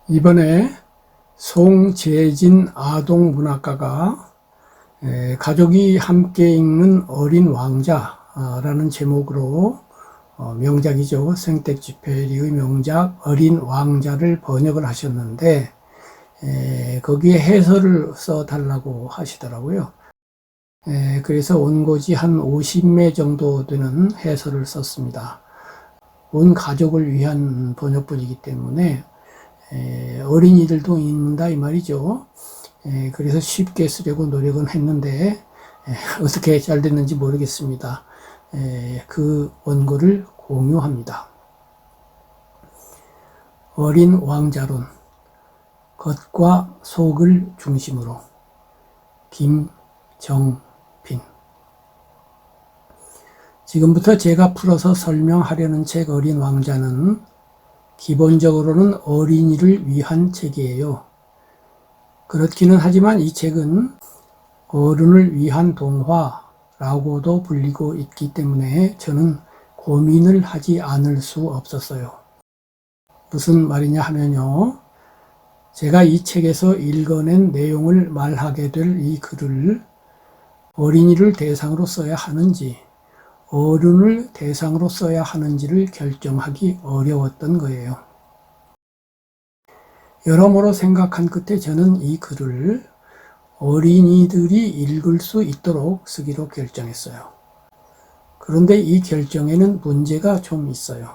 이번에 송재진 아동문학가가 가족이 함께 읽는 어린 왕자라는 제목으로 명작이죠. 생텍쥐페리의 명작 어린 왕자를 번역을 하셨는데 거기에 해설을 써달라고 하시더라고요. 그래서 원고지 한 50매 정도 되는 해설을 썼습니다. 온 가족을 위한 번역본이기 때문에 어린이들도 읽는다 이 말이죠. 그래서 쉽게 쓰려고 노력은 했는데 어떻게 잘 됐는지 모르겠습니다. 그 원고를 공유합니다. 어린 왕자론, 겉과 속을 중심으로. 김정빈. 지금부터 제가 풀어서 설명하려는 책 어린 왕자는 기본적으로는 어린이를 위한 책이에요. 그렇기는 하지만 이 책은 어른을 위한 동화라고도 불리고 있기 때문에 저는 고민을 하지 않을 수 없었어요. 무슨 말이냐 하면요. 제가 이 책에서 읽어낸 내용을 말하게 될 이 글을 어린이를 대상으로 써야 하는지 어른을 대상으로 써야 하는지를 결정하기 어려웠던 거예요. 여러모로 생각한 끝에 저는 이 글을 어린이들이 읽을 수 있도록 쓰기로 결정했어요. 그런데 이 결정에는 문제가 좀 있어요.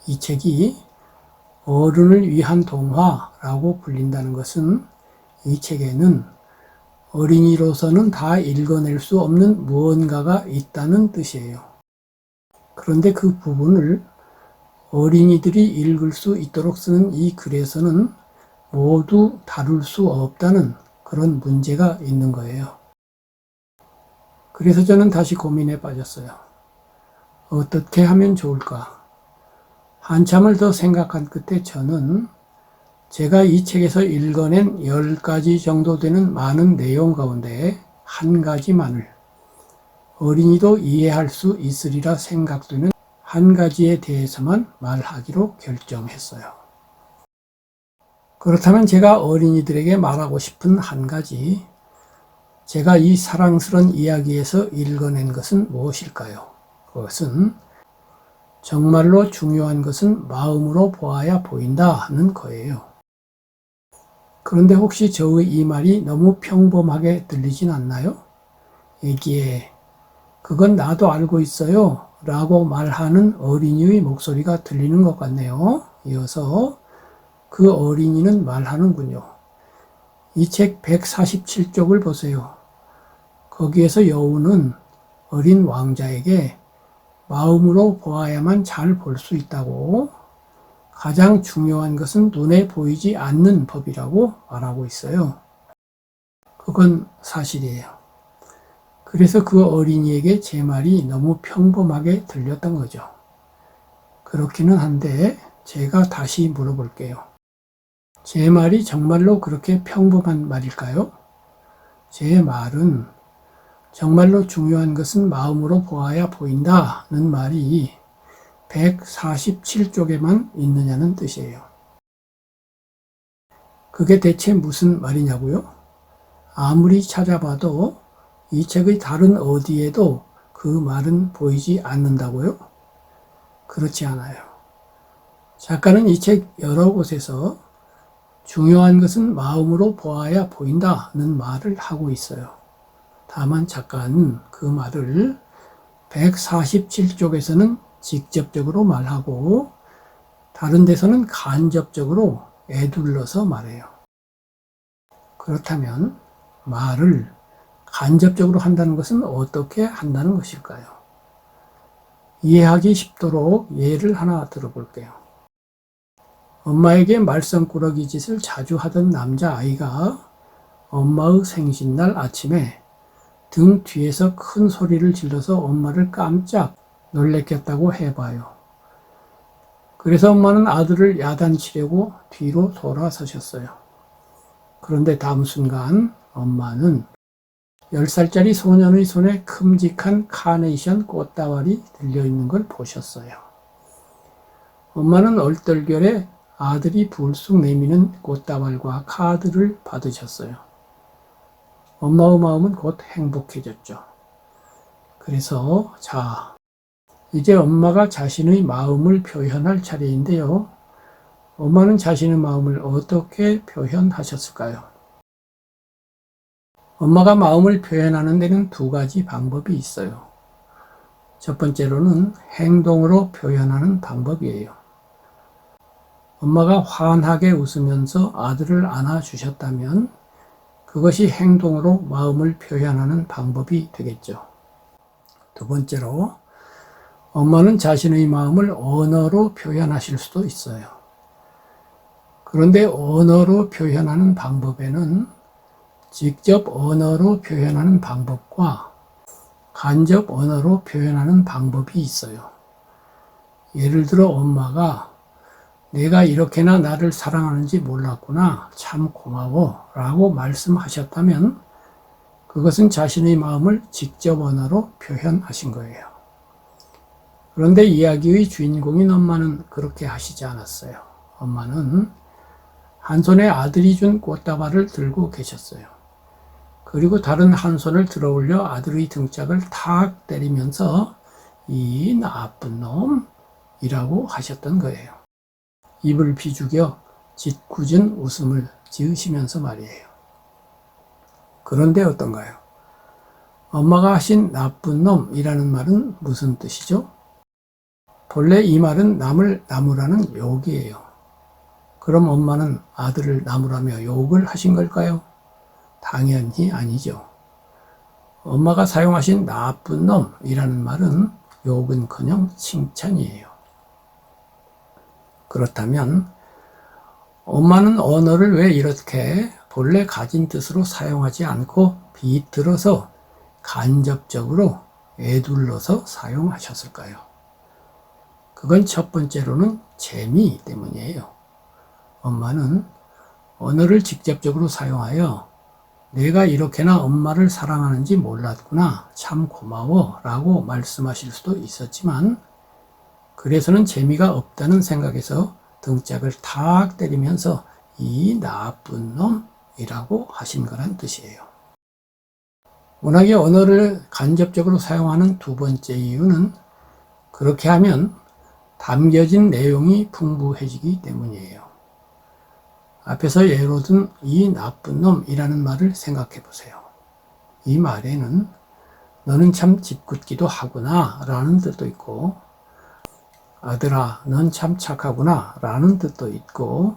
이 책이 어른을 위한 동화라고 불린다는 것은 이 책에는 어린이로서는 다 읽어낼 수 없는 무언가가 있다는 뜻이에요. 그런데 그 부분을 어린이들이 읽을 수 있도록 쓰는 이 글에서는 모두 다룰 수 없다는 그런 문제가 있는 거예요. 그래서 저는 다시 고민에 빠졌어요. 어떻게 하면 좋을까? 한참을 더 생각한 끝에 저는 제가 이 책에서 읽어낸 10가지 정도 되는 많은 내용 가운데 한 가지만을 어린이도 이해할 수 있으리라 생각되는 한 가지에 대해서만 말하기로 결정했어요. 그렇다면 제가 어린이들에게 말하고 싶은 한 가지, 제가 이 사랑스러운 이야기에서 읽어낸 것은 무엇일까요? 그것은 정말로 중요한 것은 마음으로 보아야 보인다는 거예요. 그런데 혹시 저의 이 말이 너무 평범하게 들리진 않나요? 애기에 그건 나도 알고 있어요 라고 말하는 어린이의 목소리가 들리는 것 같네요. 이어서 그 어린이는 말하는군요. 이 책 147쪽을 보세요. 거기에서 여우는 어린 왕자에게 마음으로 보아야만 잘 볼 수 있다고, 가장 중요한 것은 눈에 보이지 않는 법이라고 말하고 있어요. 그건 사실이에요. 그래서 그 어린이에게 제 말이 너무 평범하게 들렸던 거죠. 그렇기는 한데 제가 다시 물어볼게요. 제 말이 정말로 그렇게 평범한 말일까요? 제 말은 정말로 중요한 것은 마음으로 보아야 보인다는 말이 147쪽에만 있느냐는 뜻이에요. 그게 대체 무슨 말이냐고요? 아무리 찾아봐도 이 책의 다른 어디에도 그 말은 보이지 않는다고요? 그렇지 않아요. 작가는 이 책 여러 곳에서 중요한 것은 마음으로 보아야 보인다는 말을 하고 있어요. 다만 작가는 그 말을 147쪽에서는 직접적으로 말하고 다른 데서는 간접적으로 에둘러서 말해요. 그렇다면 말을 간접적으로 한다는 것은 어떻게 한다는 것일까요? 이해하기 쉽도록 예를 하나 들어볼게요. 엄마에게 말썽꾸러기 짓을 자주 하던 남자아이가 엄마의 생신날 아침에 등 뒤에서 큰 소리를 질러서 엄마를 깜짝 놀래켰다고 해봐요. 그래서 엄마는 아들을 야단치려고 뒤로 돌아서셨어요. 그런데 다음 순간 엄마는 10살짜리 소년의 손에 큼직한 카네이션 꽃다발이 들려있는 걸 보셨어요. 엄마는 얼떨결에 아들이 불쑥 내미는 꽃다발과 카드를 받으셨어요. 엄마의 마음은 곧 행복해졌죠. 그래서 자, 이제 엄마가 자신의 마음을 표현할 차례인데요. 엄마는 자신의 마음을 어떻게 표현하셨을까요? 엄마가 마음을 표현하는 데는 두 가지 방법이 있어요. 첫 번째로는 행동으로 표현하는 방법이에요. 엄마가 환하게 웃으면서 아들을 안아주셨다면 그것이 행동으로 마음을 표현하는 방법이 되겠죠. 두 번째로, 엄마는 자신의 마음을 언어로 표현하실 수도 있어요. 그런데 언어로 표현하는 방법에는 직접 언어로 표현하는 방법과 간접 언어로 표현하는 방법이 있어요. 예를 들어 엄마가 내가 이렇게나 나를 사랑하는지 몰랐구나, 참 고마워 라고 말씀하셨다면 그것은 자신의 마음을 직접 언어로 표현하신 거예요. 그런데 이야기의 주인공인 엄마는 그렇게 하시지 않았어요. 엄마는 한 손에 아들이 준 꽃다발을 들고 계셨어요. 그리고 다른 한 손을 들어올려 아들의 등짝을 탁 때리면서 이 나쁜 놈이라고 하셨던 거예요. 입을 비죽여 짓궂은 웃음을 지으시면서 말이에요. 그런데 어떤가요? 엄마가 하신 나쁜 놈이라는 말은 무슨 뜻이죠? 본래 이 말은 남을 나무라는 욕이에요. 그럼 엄마는 아들을 나무라며 욕을 하신 걸까요? 당연히 아니죠. 엄마가 사용하신 나쁜 놈이라는 말은 욕은커녕 칭찬이에요. 그렇다면 엄마는 언어를 왜 이렇게 본래 가진 뜻으로 사용하지 않고 비틀어서 간접적으로 에둘러서 사용하셨을까요? 그건 첫 번째로는 재미 때문이에요. 엄마는 언어를 직접적으로 사용하여 내가 이렇게나 엄마를 사랑하는지 몰랐구나, 참 고마워 라고 말씀하실 수도 있었지만 그래서는 재미가 없다는 생각에서 등짝을 탁 때리면서 이 나쁜 놈이라고 하신 거란 뜻이에요. 워낙에 언어를 간접적으로 사용하는 두 번째 이유는 그렇게 하면 담겨진 내용이 풍부해지기 때문이에요. 앞에서 예로 든 이 나쁜 놈이라는 말을 생각해 보세요. 이 말에는 너는 참 짓궂기도 하구나 라는 뜻도 있고 아들아 넌 참 착하구나 라는 뜻도 있고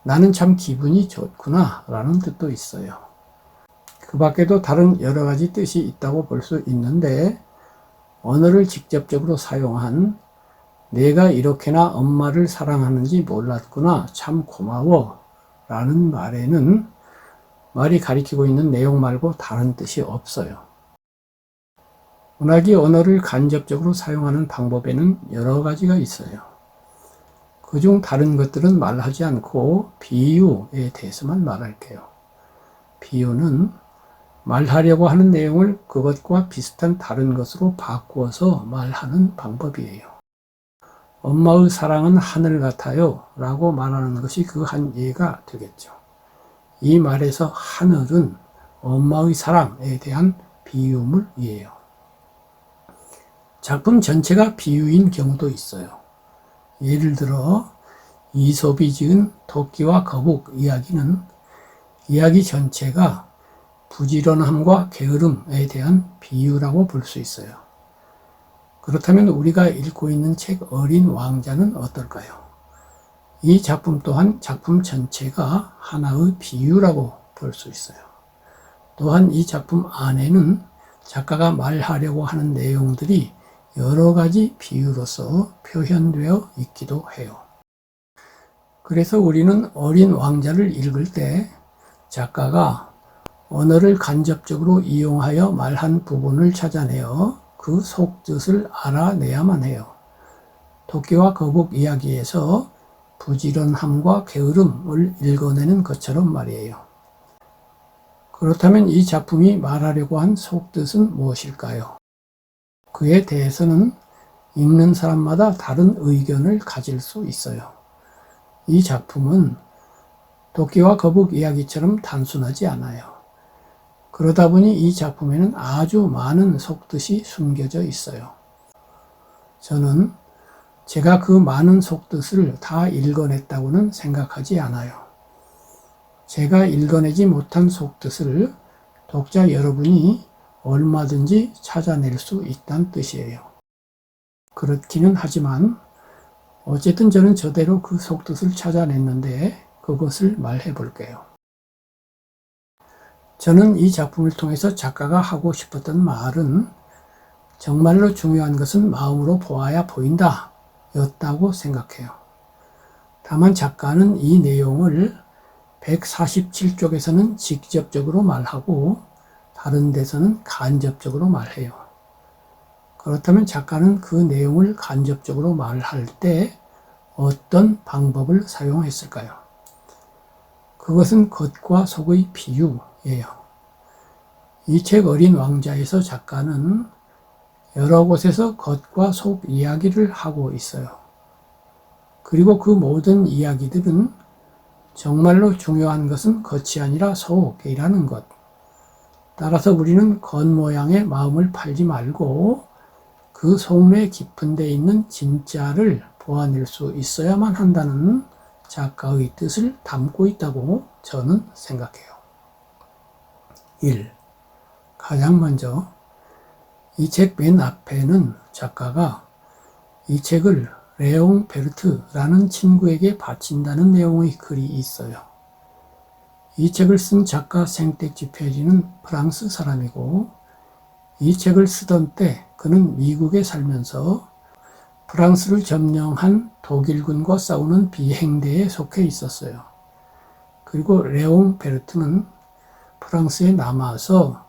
나는 참 기분이 좋구나 라는 뜻도 있어요. 그 밖에도 다른 여러 가지 뜻이 있다고 볼 수 있는데 언어를 직접적으로 사용한 내가 이렇게나 엄마를 사랑하는지 몰랐구나, 참 고마워 라는 말에는 말이 가리키고 있는 내용 말고 다른 뜻이 없어요. 워낙에 언어를 간접적으로 사용하는 방법에는 여러 가지가 있어요. 그중 다른 것들은 말하지 않고 비유에 대해서만 말할게요. 비유는 말하려고 하는 내용을 그것과 비슷한 다른 것으로 바꾸어서 말하는 방법이에요. 엄마의 사랑은 하늘 같아요 라고 말하는 것이 그 한 예가 되겠죠. 이 말에서 하늘은 엄마의 사랑에 대한 비유물이에요. 작품 전체가 비유인 경우도 있어요. 예를 들어 이솝이 지은 토끼와 거북 이야기는 이야기 전체가 부지런함과 게으름에 대한 비유라고 볼 수 있어요. 그렇다면 우리가 읽고 있는 책 어린 왕자는 어떨까요? 이 작품 또한 작품 전체가 하나의 비유라고 볼 수 있어요. 또한 이 작품 안에는 작가가 말하려고 하는 내용들이 여러 가지 비유로서 표현되어 있기도 해요. 그래서 우리는 어린 왕자를 읽을 때 작가가 언어를 간접적으로 이용하여 말한 부분을 찾아내어 그 속뜻을 알아내야만 해요. 토끼와 거북 이야기에서 부지런함과 게으름을 읽어내는 것처럼 말이에요. 그렇다면 이 작품이 말하려고 한 속뜻은 무엇일까요? 그에 대해서는 읽는 사람마다 다른 의견을 가질 수 있어요. 이 작품은 도끼와 거북 이야기처럼 단순하지 않아요. 그러다 보니 이 작품에는 아주 많은 속뜻이 숨겨져 있어요. 저는 제가 그 많은 속뜻을 다 읽어냈다고는 생각하지 않아요. 제가 읽어내지 못한 속뜻을 독자 여러분이 얼마든지 찾아낼 수 있다는 뜻이에요. 그렇기는 하지만 어쨌든 저는 저대로 그 속뜻을 찾아냈는데 그것을 말해 볼게요. 저는 이 작품을 통해서 작가가 하고 싶었던 말은 정말로 중요한 것은 마음으로 보아야 보인다 였다고 생각해요. 다만 작가는 이 내용을 147쪽에서는 직접적으로 말하고 다른 데서는 간접적으로 말해요. 그렇다면 작가는 그 내용을 간접적으로 말할 때 어떤 방법을 사용했을까요? 그것은 겉과 속의 비유예요. 이 책 어린 왕자에서 작가는 여러 곳에서 겉과 속 이야기를 하고 있어요. 그리고 그 모든 이야기들은 정말로 중요한 것은 겉이 아니라 속이라는 것. 따라서 우리는 겉모양의 마음을 팔지 말고 그 속내 깊은 데 있는 진짜를 보아낼 수 있어야만 한다는 작가의 뜻을 담고 있다고 저는 생각해요. 1. 가장 먼저 이 책 맨 앞에는 작가가 이 책을 레옹 베르트라는 친구에게 바친다는 내용의 글이 있어요. 이 책을 쓴 작가 생텍쥐페리는 프랑스 사람이고 이 책을 쓰던 때 그는 미국에 살면서 프랑스를 점령한 독일군과 싸우는 비행대에 속해 있었어요. 그리고 레옹 베르트는 프랑스에 남아서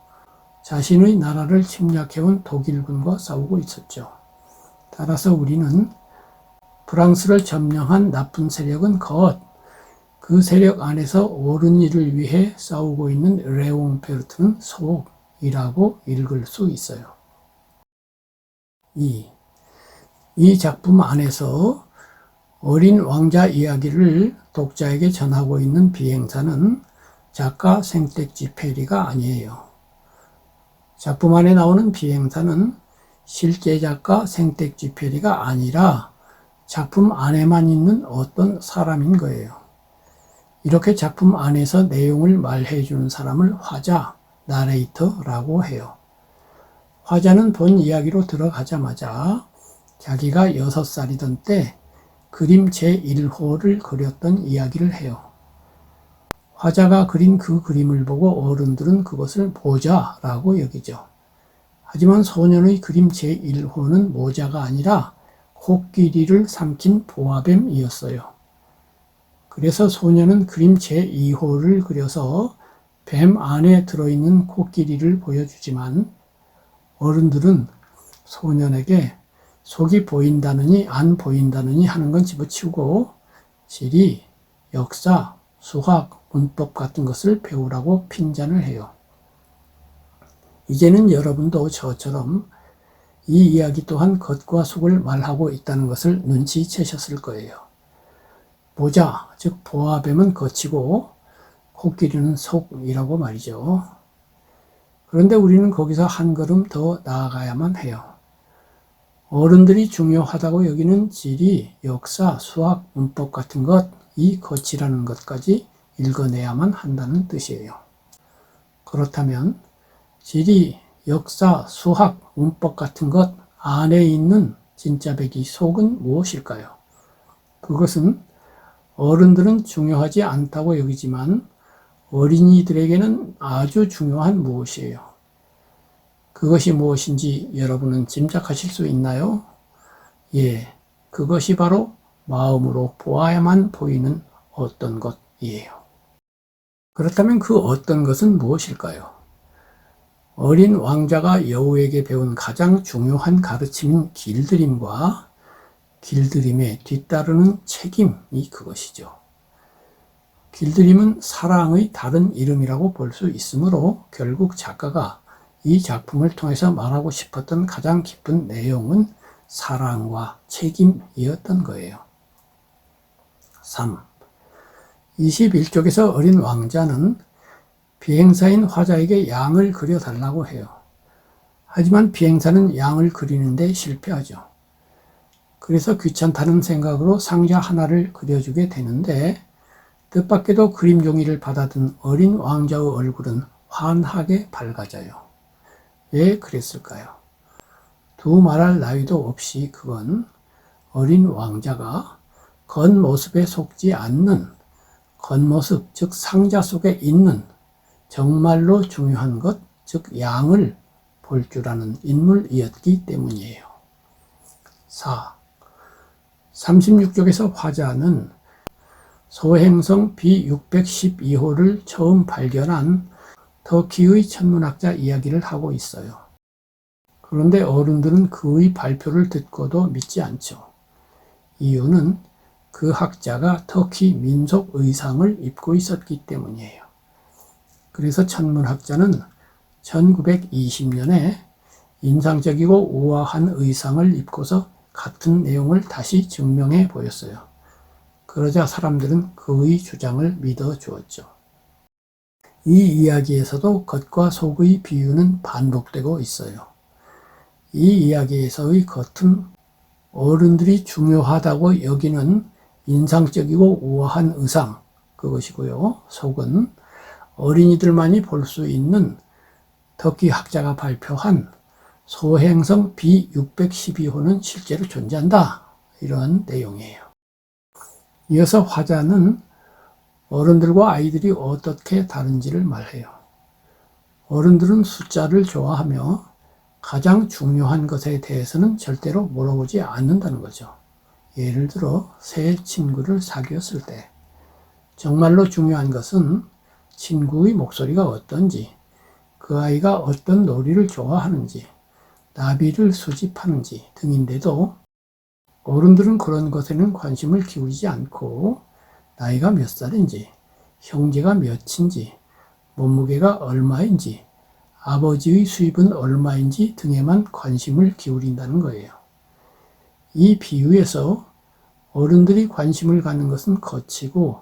자신의 나라를 침략해온 독일군과 싸우고 있었죠. 따라서 우리는 프랑스를 점령한 나쁜 세력은 그 세력 안에서 옳은 일을 위해 싸우고 있는 레옹 베르트는 속이라고 읽을 수 있어요. 2. 이 작품 안에서 어린 왕자 이야기를 독자에게 전하고 있는 비행사는 작가 생텍쥐페리가 아니에요. 작품 안에 나오는 비행사는 실제 작가 생텍쥐페리가 아니라 작품 안에만 있는 어떤 사람인 거예요. 이렇게 작품 안에서 내용을 말해주는 사람을 화자, 나레이터라고 해요. 화자는 본 이야기로 들어가자마자 자기가 6살이던 때 그림 제1호를 그렸던 이야기를 해요. 화자가 그린 그 그림을 보고 어른들은 그것을 모자라고 여기죠. 하지만 소년의 그림 제1호는 모자가 아니라 코끼리를 삼킨 보아뱀이었어요. 그래서 소년은 그림 제2호를 그려서 뱀 안에 들어있는 코끼리를 보여주지만 어른들은 소년에게 속이 보인다느니 안 보인다느니 하는 건 집어치우고 지리, 역사, 수학, 문법 같은 것을 배우라고 핀잔을 해요. 이제는 여러분도 저처럼 이 이야기 또한 겉과 속을 말하고 있다는 것을 눈치채셨을 거예요. 모자, 즉 보아뱀은 겉이고 코끼리는 속이라고 말이죠. 그런데 우리는 거기서 한 걸음 더 나아가야만 해요. 어른들이 중요하다고 여기는 지리, 역사, 수학, 문법 같은 것, 이 겉이라는 것까지 읽어내야만 한다는 뜻이에요. 그렇다면 지리, 역사, 수학, 문법 같은 것 안에 있는 진짜 백이 속은 무엇일까요? 그것은 어른들은 중요하지 않다고 여기지만 어린이들에게는 아주 중요한 무엇이에요. 그것이 무엇인지 여러분은 짐작하실 수 있나요? 예, 그것이 바로 마음으로 보아야만 보이는 어떤 것이에요. 그렇다면 그 어떤 것은 무엇일까요? 어린 왕자가 여우에게 배운 가장 중요한 가르침인 길들임과 길들임에 뒤따르는 책임이 그것이죠. 길들임은 사랑의 다른 이름이라고 볼 수 있으므로 결국 작가가 이 작품을 통해서 말하고 싶었던 가장 깊은 내용은 사랑과 책임이었던 거예요. 3. 21쪽에서 어린 왕자는 비행사인 화자에게 양을 그려달라고 해요. 하지만 비행사는 양을 그리는데 실패하죠. 그래서 귀찮다는 생각으로 상자 하나를 그려주게 되는데 뜻밖에도 그림 종이를 받아든 어린 왕자의 얼굴은 환하게 밝아져요. 왜 그랬을까요? 두말할 나위도 없이 그건 어린 왕자가 겉모습에 속지 않는 겉모습, 즉 상자 속에 있는 정말로 중요한 것, 즉 양을 볼 줄 아는 인물이었기 때문이에요. 4. 36쪽에서 화자는 소행성 B612호를 처음 발견한 터키의 천문학자 이야기를 하고 있어요. 그런데 어른들은 그의 발표를 듣고도 믿지 않죠. 이유는 그 학자가 터키 민속 의상을 입고 있었기 때문이에요. 그래서 천문학자는 1920년에 인상적이고 우아한 의상을 입고서 같은 내용을 다시 증명해 보였어요. 그러자 사람들은 그의 주장을 믿어 주었죠. 이 이야기에서도 겉과 속의 비유는 반복되고 있어요. 이 이야기에서의 겉은 어른들이 중요하다고 여기는 인상적이고 우아한 의상, 그것이고요. 속은 어린이들만이 볼 수 있는 터키 학자가 발표한 소행성 B612호는 실제로 존재한다. 이런 내용이에요. 이어서 화자는 어른들과 아이들이 어떻게 다른지를 말해요. 어른들은 숫자를 좋아하며 가장 중요한 것에 대해서는 절대로 물어보지 않는다는 거죠. 예를 들어 새 친구를 사귀었을 때 정말로 중요한 것은 친구의 목소리가 어떤지, 그 아이가 어떤 놀이를 좋아하는지, 나비를 수집하는지 등인데도 어른들은 그런 것에는 관심을 기울이지 않고 나이가 몇 살인지, 형제가 몇인지, 몸무게가 얼마인지, 아버지의 수입은 얼마인지 등에만 관심을 기울인다는 거예요. 이 비유에서 어른들이 관심을 갖는 것은 겉이고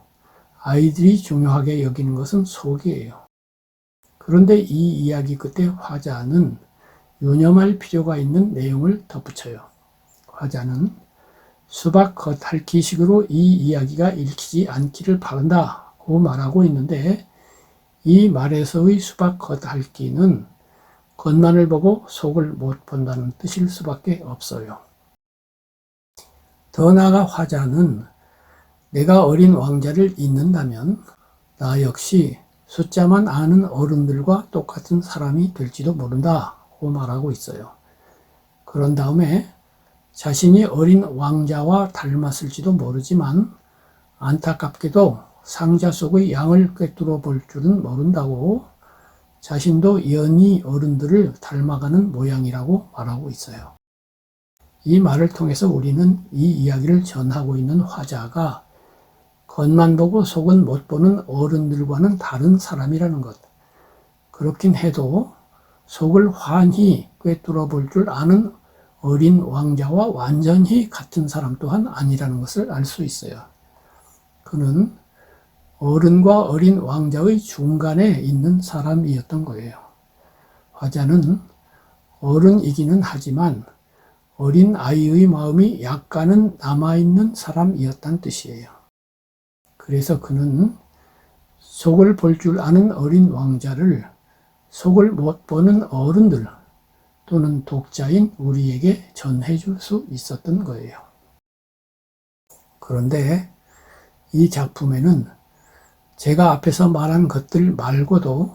아이들이 중요하게 여기는 것은 속이에요. 그런데 이 이야기 끝에 화자는 유념할 필요가 있는 내용을 덧붙여요. 화자는 수박 겉핥기식으로 이 이야기가 읽히지 않기를 바란다고 말하고 있는데 이 말에서의 수박 겉핥기는 겉만을 보고 속을 못 본다는 뜻일 수밖에 없어요. 더 나아가 화자는 내가 어린 왕자를 잊는다면 나 역시 숫자만 아는 어른들과 똑같은 사람이 될지도 모른다고 말하고 있어요. 그런 다음에 자신이 어린 왕자와 닮았을지도 모르지만 안타깝게도 상자 속의 양을 꿰뚫어 볼 줄은 모른다고 자신도 연히 어른들을 닮아가는 모양이라고 말하고 있어요. 이 말을 통해서 우리는 이 이야기를 전하고 있는 화자가 겉만 보고 속은 못 보는 어른들과는 다른 사람이라는 것. 그렇긴 해도 속을 환히 꿰뚫어 볼 줄 아는 어린 왕자와 완전히 같은 사람 또한 아니라는 것을 알 수 있어요. 그는 어른과 어린 왕자의 중간에 있는 사람이었던 거예요. 화자는 어른이기는 하지만 어린 아이의 마음이 약간은 남아있는 사람이었단 뜻이에요. 그래서 그는 속을 볼 줄 아는 어린 왕자를 속을 못 보는 어른들 또는 독자인 우리에게 전해줄 수 있었던 거예요. 그런데 이 작품에는 제가 앞에서 말한 것들 말고도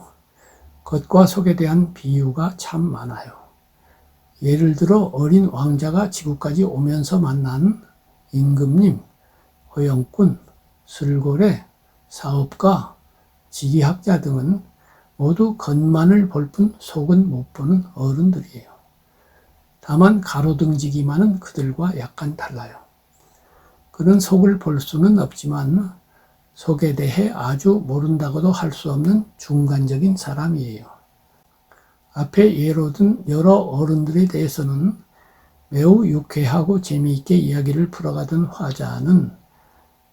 겉과 속에 대한 비유가 참 많아요. 예를 들어 어린 왕자가 지구까지 오면서 만난 임금님, 허영꾼, 술고래, 사업가, 지리학자 등은 모두 겉만을 볼 뿐 속은 못 보는 어른들이에요. 다만 가로등지기만은 그들과 약간 달라요. 그는 속을 볼 수는 없지만 속에 대해 아주 모른다고도 할 수 없는 중간적인 사람이에요. 앞에 예로 든 여러 어른들에 대해서는 매우 유쾌하고 재미있게 이야기를 풀어가던 화자는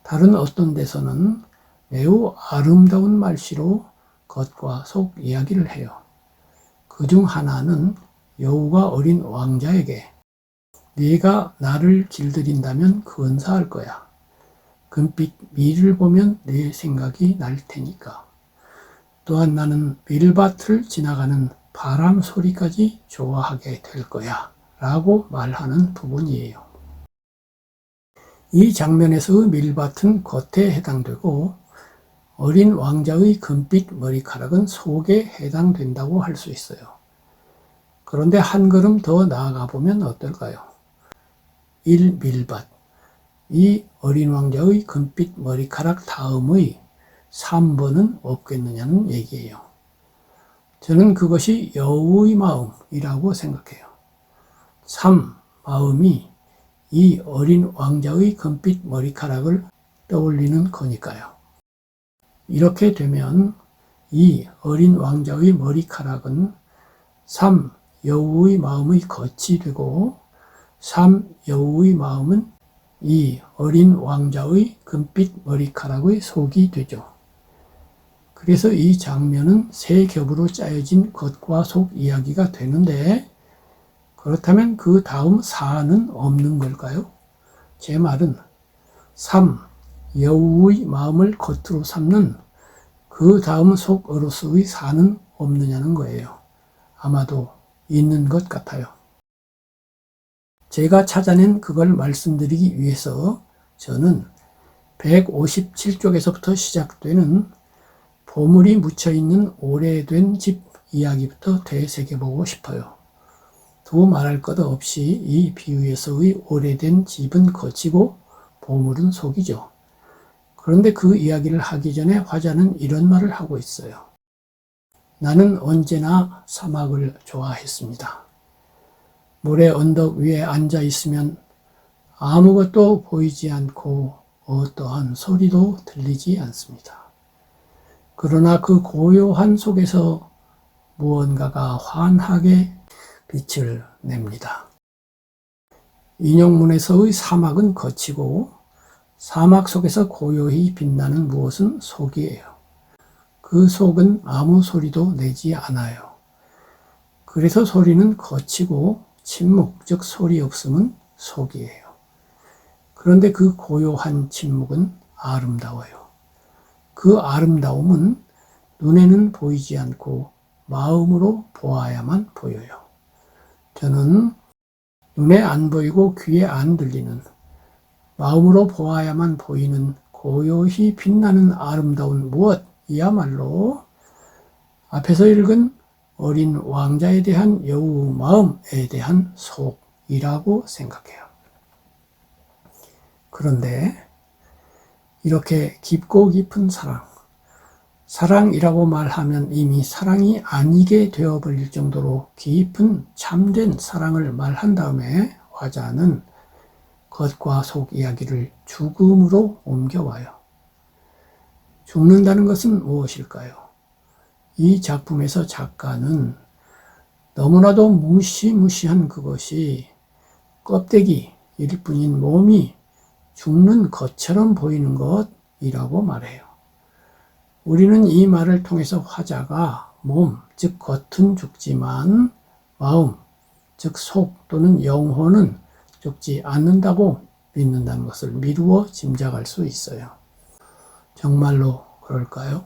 다른 어떤 데서는 매우 아름다운 말씨로 겉과 속 이야기를 해요. 그중 하나는 여우가 어린 왕자에게 네가 나를 길들인다면 근사할 거야. 금빛 밀을 보면 내 생각이 날 테니까. 또한 나는 밀밭을 지나가는 바람 소리까지 좋아하게 될 거야. 라고 말하는 부분이에요. 이 장면에서의 밀밭은 겉에 해당되고 어린 왕자의 금빛 머리카락은 속에 해당된다고 할 수 있어요. 그런데 한 걸음 더 나아가 보면 어떨까요? 1. 밀밭. 이 어린 왕자의 금빛 머리카락 다음의 3번은 없겠느냐는 얘기예요. 저는 그것이 여우의 마음이라고 생각해요. 3. 마음이 이 어린 왕자의 금빛 머리카락을 떠올리는 거니까요. 이렇게 되면 이 어린 왕자의 머리카락은 3. 여우의 마음의 겉이 되고 3. 여우의 마음은 이 어린 왕자의 금빛 머리카락의 속이 되죠. 그래서 이 장면은 세 겹으로 짜여진 겉과 속 이야기가 되는데 그렇다면 그 다음 4는 없는 걸까요? 제 말은 3. 여우의 마음을 겉으로 삼는 그 다음 속 어로스의 4는 없느냐는 거예요. 아마도 있는 것 같아요. 제가 찾아낸 그걸 말씀드리기 위해서 저는 157쪽에서부터 시작되는 보물이 묻혀있는 오래된 집 이야기부터 되새겨보고 싶어요. 두 말할 것 없이 이 비유에서의 오래된 집은 겉이고 보물은 속이죠. 그런데 그 이야기를 하기 전에 화자는 이런 말을 하고 있어요. 나는 언제나 사막을 좋아했습니다. 모래 언덕 위에 앉아 있으면 아무것도 보이지 않고 어떠한 소리도 들리지 않습니다. 그러나 그 고요한 속에서 무언가가 환하게 빛을 냅니다. 인용문에서의 사막은 겉이고 사막 속에서 고요히 빛나는 무엇은 속이에요. 그 속은 아무 소리도 내지 않아요. 그래서 소리는 겉이고 침묵, 즉 소리 없음은 속이에요. 그런데 그 고요한 침묵은 아름다워요. 그 아름다움은 눈에는 보이지 않고 마음으로 보아야만 보여요. 저는 눈에 안 보이고 귀에 안 들리는 마음으로 보아야만 보이는 고요히 빛나는 아름다운 무엇이야말로 앞에서 읽은 어린 왕자에 대한 여우 마음에 대한 속이라고 생각해요. 그런데 이렇게 깊고 깊은 사랑이라고 말하면 이미 사랑이 아니게 되어버릴 정도로 깊은 참된 사랑을 말한 다음에 화자는 겉과 속 이야기를 죽음으로 옮겨와요. 죽는다는 것은 무엇일까요? 이 작품에서 작가는 너무나도 무시무시한 그것이 껍데기일 뿐인 몸이 죽는 것처럼 보이는 것이라고 말해요. 우리는 이 말을 통해서 화자가 몸, 즉 겉은 죽지만 마음, 즉 속 또는 영혼은 죽지 않는다고 믿는다는 것을 미루어 짐작할 수 있어요. 정말로 그럴까요?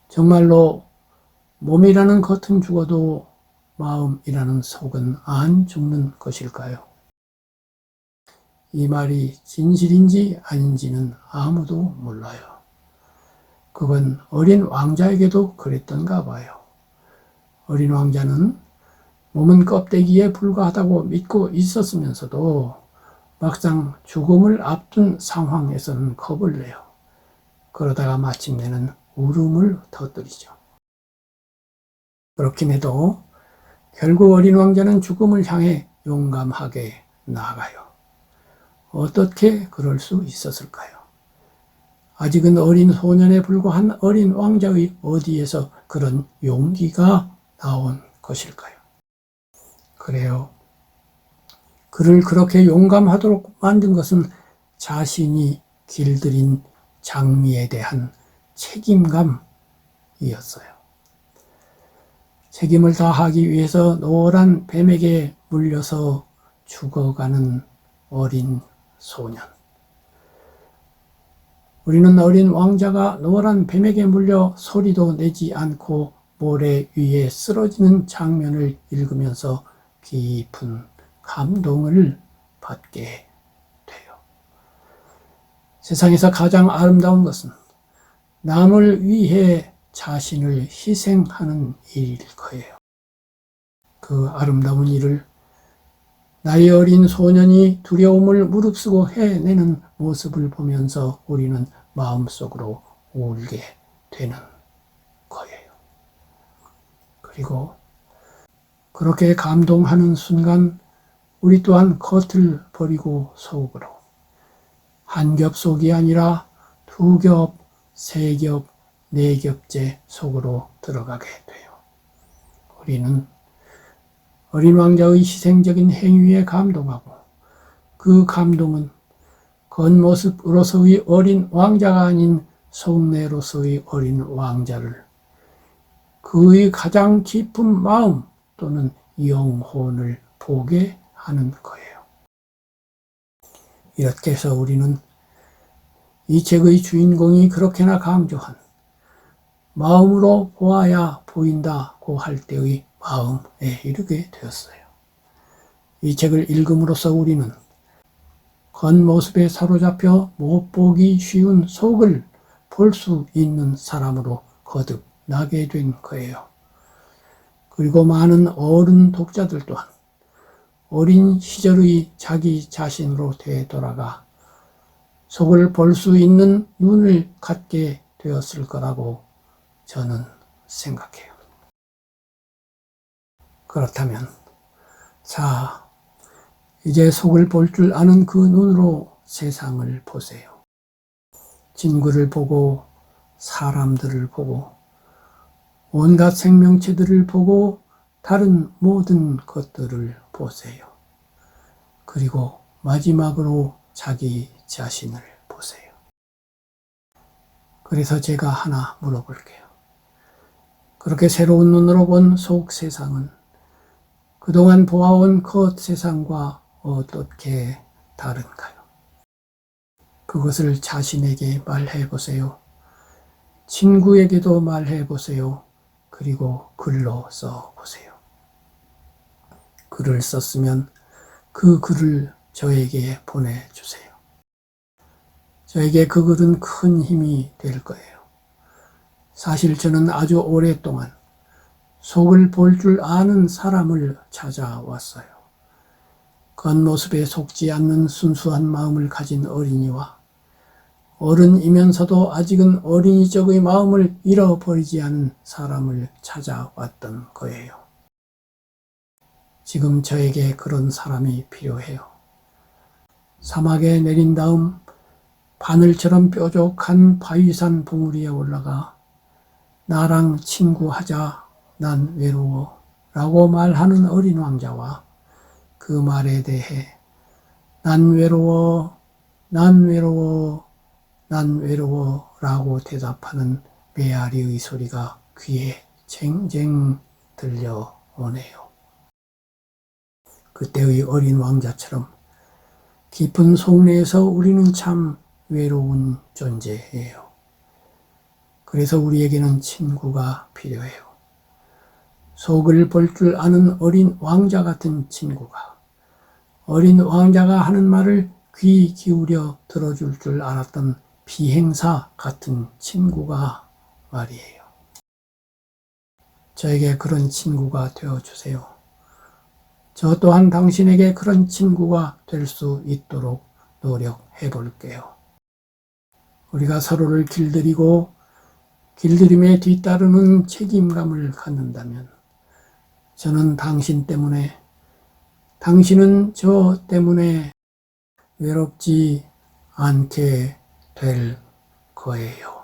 정말로 몸이라는 겉은 죽어도 마음이라는 속은 안 죽는 것일까요? 이 말이 진실인지 아닌지는 아무도 몰라요. 그건 어린 왕자에게도 그랬던가 봐요. 어린 왕자는 몸은 껍데기에 불과하다고 믿고 있었으면서도 막상 죽음을 앞둔 상황에서는 겁을 내요. 그러다가 마침내는 울음을 터뜨리죠. 그렇긴 해도 결국 어린 왕자는 죽음을 향해 용감하게 나아가요. 어떻게 그럴 수 있었을까요? 아직은 어린 소년에 불과한 어린 왕자의 어디에서 그런 용기가 나온 것일까요? 그래요. 그를 그렇게 용감하도록 만든 것은 자신이 길들인 장미에 대한 책임감이었어요. 책임을 다하기 위해서 노란 뱀에게 물려서 죽어가는 어린 소년. 우리는 어린 왕자가 노란 뱀에게 물려 소리도 내지 않고 모래 위에 쓰러지는 장면을 읽으면서 깊은 감동을 받게 돼요. 세상에서 가장 아름다운 것은 남을 위해 자신을 희생하는 일일 거예요. 그 아름다운 일을 나이 어린 소년이 두려움을 무릅쓰고 해내는 모습을 보면서 우리는 마음속으로 울게 되는 거예요. 그리고 그렇게 감동하는 순간 우리 또한 겉을 버리고 속으로 한 겹 속이 아니라 두 겹, 세 겹, 네 겹째 속으로 들어가게 돼요. 우리는 어린 왕자의 희생적인 행위에 감동하고 그 감동은 겉모습으로서의 어린 왕자가 아닌 속내로서의 어린 왕자를 그의 가장 깊은 마음 또는 영혼을 보게 하는 거예요. 이렇게 해서 우리는 이 책의 주인공이 그렇게나 강조한 마음으로 보아야 보인다고 할 때의 마음에 이르게 되었어요. 이 책을 읽음으로써 우리는 겉모습에 사로잡혀 못 보기 쉬운 속을 볼 수 있는 사람으로 거듭나게 된 거예요. 그리고 많은 어른 독자들 또한 어린 시절의 자기 자신으로 되돌아가 속을 볼 수 있는 눈을 갖게 되었을 거라고 저는 생각해요. 그렇다면 자, 이제 속을 볼 줄 아는 그 눈으로 세상을 보세요. 친구를 보고 사람들을 보고 온갖 생명체들을 보고 다른 모든 것들을 보세요. 그리고 마지막으로 자기 자신을 보세요. 그래서 제가 하나 물어볼게요. 그렇게 새로운 눈으로 본 속 세상은 그동안 보아온 겉 세상과 어떻게 다른가요? 그것을 자신에게 말해 보세요. 친구에게도 말해 보세요. 그리고 글로 써 보세요. 글을 썼으면 그 글을 저에게 보내주세요. 저에게 그 글은 큰 힘이 될 거예요. 사실 저는 아주 오랫동안 속을 볼 줄 아는 사람을 찾아왔어요. 겉모습에 속지 않는 순수한 마음을 가진 어린이와 어른이면서도 아직은 어린이적의 마음을 잃어버리지 않은 사람을 찾아왔던 거예요. 지금 저에게 그런 사람이 필요해요. 사막에 내린 다음 바늘처럼 뾰족한 바위산 봉우리에 올라가 나랑 친구하자, 난 외로워 라고 말하는 어린 왕자와 그 말에 대해 난 외로워, 난 외로워, 난 외로워 라고 대답하는 메아리의 소리가 귀에 쟁쟁 들려오네요. 그때의 어린 왕자처럼 깊은 속내에서 우리는 참 외로운 존재예요. 그래서 우리에게는 친구가 필요해요. 속을 볼 줄 아는 어린 왕자 같은 친구가, 어린 왕자가 하는 말을 귀 기울여 들어줄 줄 알았던 비행사 같은 친구가 말이에요. 저에게 그런 친구가 되어주세요. 저 또한 당신에게 그런 친구가 될 수 있도록 노력해 볼게요. 우리가 서로를 길들이고 길들임에 뒤따르는 책임감을 갖는다면 저는 당신 때문에, 당신은 저 때문에 외롭지 않게 될 거예요.